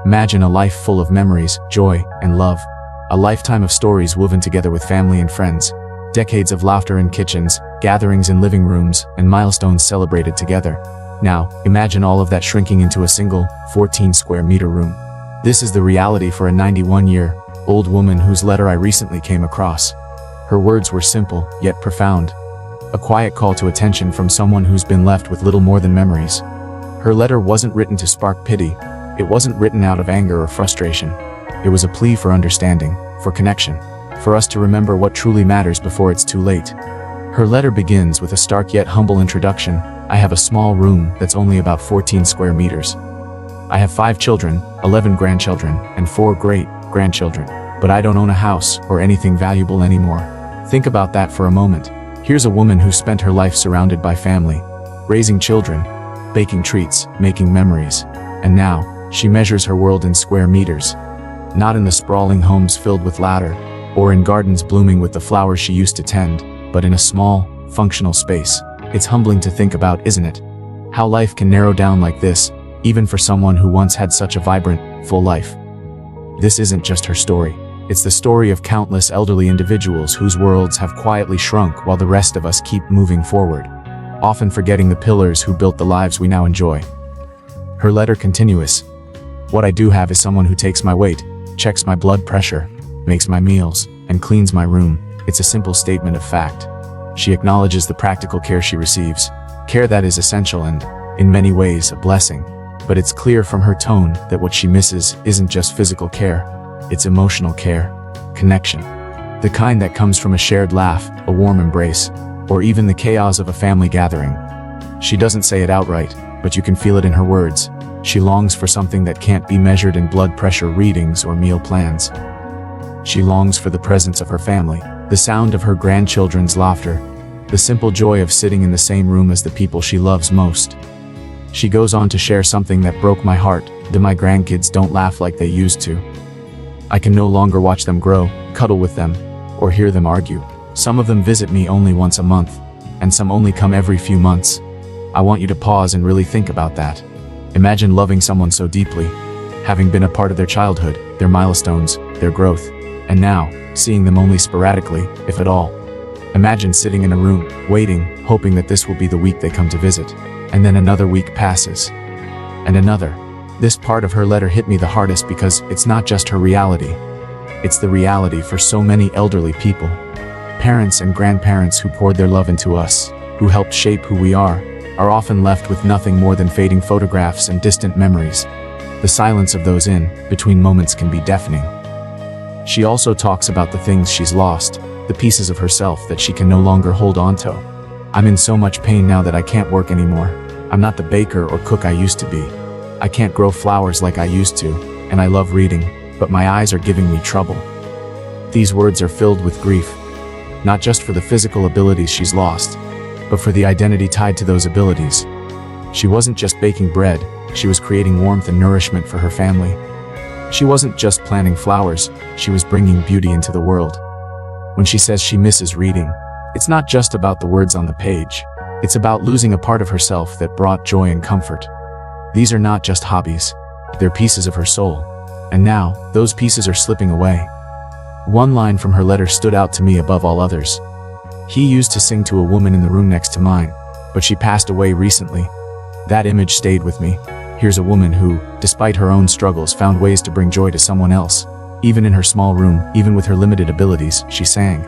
Imagine a life full of memories, joy, and love. A lifetime of stories woven together with family and friends. Decades of laughter in kitchens, gatherings in living rooms, and milestones celebrated together. Now, imagine all of that shrinking into a single, 14-square-meter room. This is the reality for a 91-year-old woman whose letter I recently came across. Her words were simple, yet profound. A quiet call to attention from someone who's been left with little more than memories. Her letter wasn't written to spark pity. It wasn't written out of anger or frustration. It was a plea for understanding, for connection, for us to remember what truly matters before it's too late. Her letter begins with a stark yet humble introduction. I have a small room that's only about 14 square meters. I have 5 children, 11 grandchildren, and 4 great-grandchildren, but I don't own a house or anything valuable anymore. Think about that for a moment. Here's a woman who spent her life surrounded by family, raising children, baking treats, making memories, and now, she measures her world in square meters. Not in the sprawling homes filled with ladder, or in gardens blooming with the flowers she used to tend, but in a small, functional space. It's humbling to think about, isn't it? How life can narrow down like this, even for someone who once had such a vibrant, full life. This isn't just her story. It's the story of countless elderly individuals whose worlds have quietly shrunk while the rest of us keep moving forward, often forgetting the pillars who built the lives we now enjoy. Her letter continues. What I do have is someone who takes my weight, checks my blood pressure, makes my meals, and cleans my room. It's a simple statement of fact. She acknowledges the practical care she receives, care that is essential and, in many ways, a blessing. But it's clear from her tone that what she misses isn't just physical care, it's emotional care, connection. The kind that comes from a shared laugh, a warm embrace, or even the chaos of a family gathering. She doesn't say it outright, but you can feel it in her words. She longs for something that can't be measured in blood pressure readings or meal plans. She longs for the presence of her family, the sound of her grandchildren's laughter, the simple joy of sitting in the same room as the people she loves most. She goes on to share something that broke my heart, that my grandkids don't laugh like they used to. I can no longer watch them grow, cuddle with them, or hear them argue. Some of them visit me only once a month, and some only come every few months. I want you to pause and really think about that. Imagine loving someone so deeply, having been a part of their childhood, their milestones, their growth, and now, seeing them only sporadically, if at all. Imagine sitting in a room, waiting, hoping that this will be the week they come to visit, and then another week passes, and another. This part of her letter hit me the hardest because it's not just her reality. It's the reality for so many elderly people. Parents and grandparents who poured their love into us, who helped shape who we are often left with nothing more than fading photographs and distant memories. The silence of those in-between moments can be deafening. She also talks about the things she's lost, the pieces of herself that she can no longer hold on to. I'm in so much pain now that I can't work anymore. I'm not the baker or cook I used to be. I can't grow flowers like I used to, and I love reading, but my eyes are giving me trouble. These words are filled with grief, not just for the physical abilities she's lost, but for the identity tied to those abilities. She wasn't just baking bread, she was creating warmth and nourishment for her family. She wasn't just planting flowers, she was bringing beauty into the world. When she says she misses reading, it's not just about the words on the page. It's about losing a part of herself that brought joy and comfort. These are not just hobbies, they're pieces of her soul. And now, those pieces are slipping away. One line from her letter stood out to me above all others. He used to sing to a woman in the room next to mine, but she passed away recently. That image stayed with me. Here's a woman who, despite her own struggles, found ways to bring joy to someone else. Even in her small room, even with her limited abilities, she sang.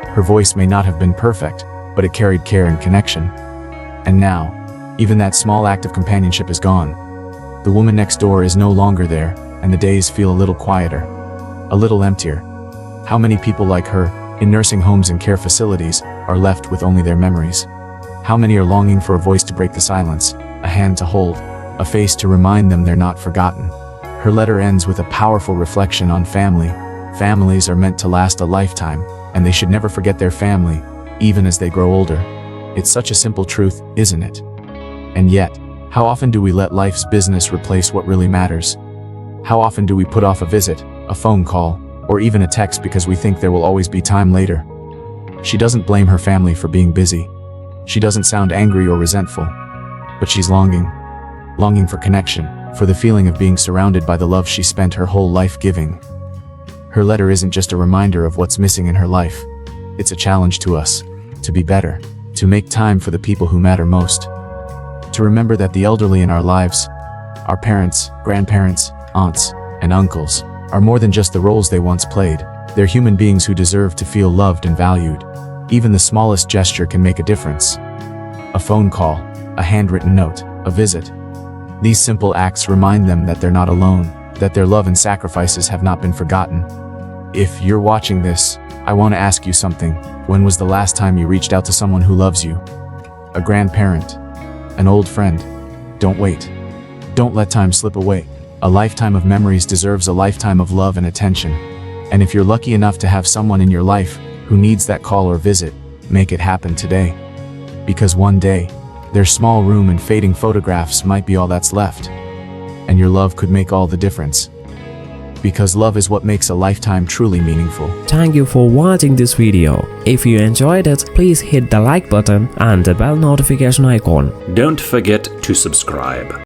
Her voice may not have been perfect, but it carried care and connection. And now, even that small act of companionship is gone. The woman next door is no longer there, and the days feel a little quieter, a little emptier. How many people like her, in nursing homes and care facilities, are left with only their memories? How many are longing for a voice to break the silence, a hand to hold, a face to remind them they're not forgotten? Her letter ends with a powerful reflection on family. Families are meant to last a lifetime, and they should never forget their family, even as they grow older. It's such a simple truth, isn't it? And yet, how often do we let life's business replace what really matters? How often do we put off a visit, a phone call, or even a text because we think there will always be time later? She doesn't blame her family for being busy. She doesn't sound angry or resentful. But she's longing for connection, for the feeling of being surrounded by the love she spent her whole life giving. Her letter isn't just a reminder of what's missing in her life. It's a challenge to us, to be better, to make time for the people who matter most, to remember that the elderly in our lives, our parents, grandparents, aunts, and uncles, are more than just the roles they once played. They're human beings who deserve to feel loved and valued. Even the smallest gesture can make a difference. A phone call, a handwritten note, a visit. These simple acts remind them that they're not alone, that their love and sacrifices have not been forgotten. If you're watching this, I want to ask you something. When was the last time you reached out to someone who loves you? A grandparent? An old friend? Don't wait. Don't let time slip away. A lifetime of memories deserves a lifetime of love and attention. And if you're lucky enough to have someone in your life who needs that call or visit, make it happen today. Because one day, their small room and fading photographs might be all that's left. And your love could make all the difference. Because love is what makes a lifetime truly meaningful. Thank you for watching this video. If you enjoyed it, please hit the like button and the bell notification icon. Don't forget to subscribe.